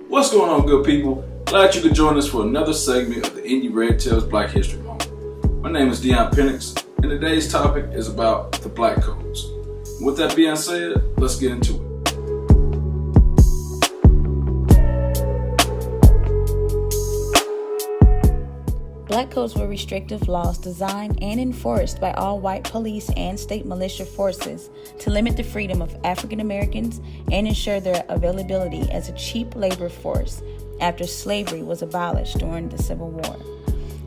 What's going on, good people? Glad you could join us for another segment of the Indy Red Tails Black History Moment. My name is Dion Penix, and today's topic is about the Black Codes. With that being said, let's get into it. Black codes were restrictive laws designed and enforced by all white police and state militia forces to limit the freedom of African Americans and ensure their availability as a cheap labor force after slavery was abolished during the Civil War.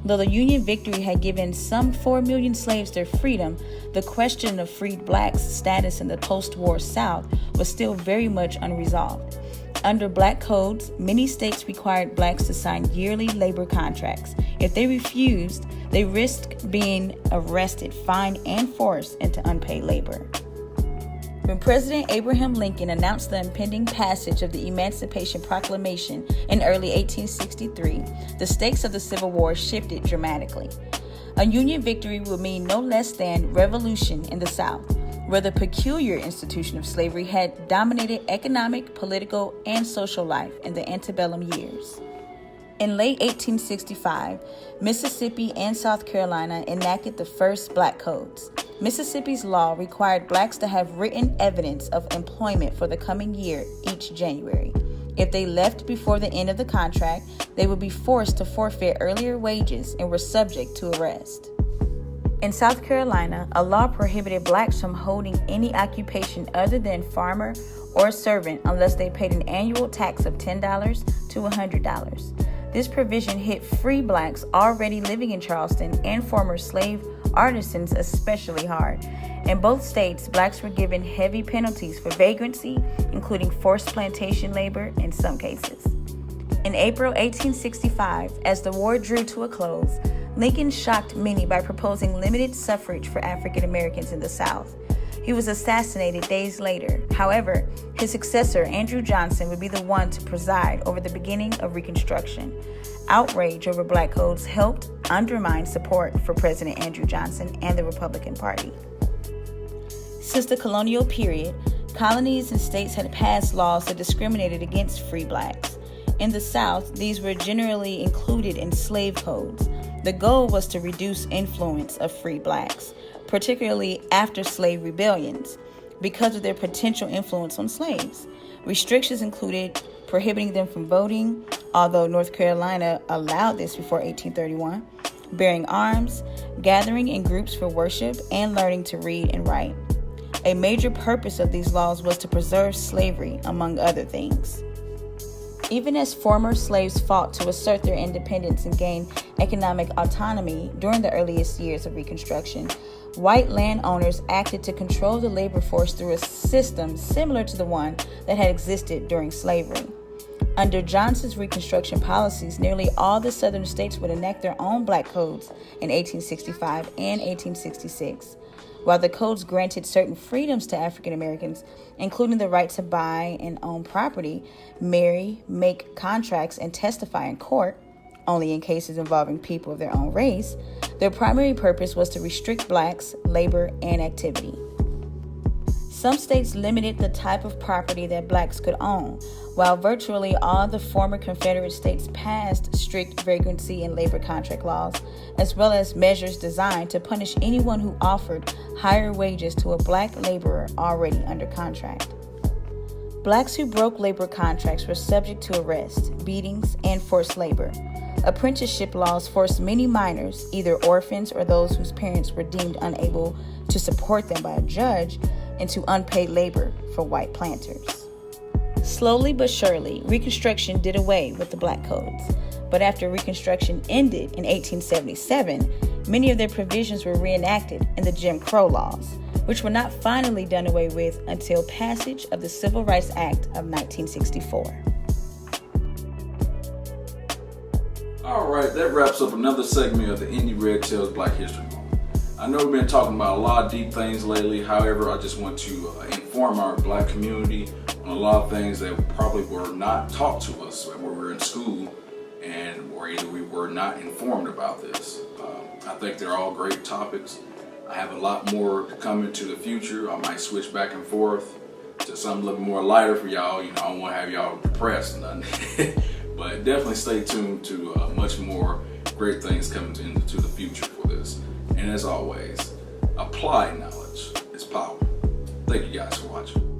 Though the Union victory had given some 4 million slaves their freedom, the question of freed blacks' status in the post-war South was still very much unresolved. Under black codes, many states required blacks to sign yearly labor contracts. If they refused, they risked being arrested, fined, and forced into unpaid labor. When President Abraham Lincoln announced the impending passage of the Emancipation Proclamation in early 1863, the stakes of the Civil War shifted dramatically. A Union victory would mean no less than revolution in the South, where the peculiar institution of slavery had dominated economic, political, and social life in the antebellum years. In late 1865, Mississippi and South Carolina enacted the first black codes. Mississippi's law required blacks to have written evidence of employment for the coming year each January. If they left before the end of the contract, they would be forced to forfeit earlier wages and were subject to arrest. In South Carolina, a law prohibited blacks from holding any occupation other than farmer or servant unless they paid an annual tax of $10 to $100. This provision hit free blacks already living in Charleston and former slave artisans especially hard. In both states, blacks were given heavy penalties for vagrancy, including forced plantation labor in some cases. In April 1865, as the war drew to a close, Lincoln shocked many by proposing limited suffrage for African Americans in the South. He was assassinated days later. However, his successor, Andrew Johnson, would be the one to preside over the beginning of Reconstruction. Outrage over black codes helped undermine support for President Andrew Johnson and the Republican Party. Since the colonial period, colonies and states had passed laws that discriminated against free blacks. In the South, these were generally included in slave codes. The goal was to reduce influence of free blacks, particularly after slave rebellions, because of their potential influence on slaves. Restrictions included prohibiting them from voting, although North Carolina allowed this before 1831, bearing arms, gathering in groups for worship, and learning to read and write. A major purpose of these laws was to preserve slavery, among other things. Even as former slaves fought to assert their independence and gain economic autonomy during the earliest years of Reconstruction, white landowners acted to control the labor force through a system similar to the one that had existed during slavery. Under Johnson's Reconstruction policies, nearly all the southern states would enact their own black codes in 1865 and 1866. While the codes granted certain freedoms to African Americans, including the right to buy and own property, marry, make contracts, and testify in court, only in cases involving people of their own race, their primary purpose was to restrict blacks' labor and activity. Some states limited the type of property that blacks could own, while virtually all the former Confederate states passed strict vagrancy and labor contract laws, as well as measures designed to punish anyone who offered higher wages to a black laborer already under contract. Blacks who broke labor contracts were subject to arrest, beatings, and forced labor. Apprenticeship laws forced many minors, either orphans or those whose parents were deemed unable to support them by a judge, into unpaid labor for white planters. Slowly but surely, Reconstruction did away with the black codes. But after Reconstruction ended in 1877, many of their provisions were reenacted in the Jim Crow laws, which were not finally done away with until passage of the Civil Rights Act of 1964. All right, that wraps up another segment of the Indy Red Tails Black History Moment. I know we've been talking about a lot of deep things lately. However, I just want to inform our black community on a lot of things that probably were not taught to us when we were in school, or either we were not informed about this. I think they're all great topics. I have a lot more to come into the future. I might switch back and forth. to something a little more lighter for y'all. You know, I don't want to have y'all depressed or nothing. But definitely stay tuned to much more great things coming into the future for this. And as always, applied knowledge is power. Thank you guys for watching.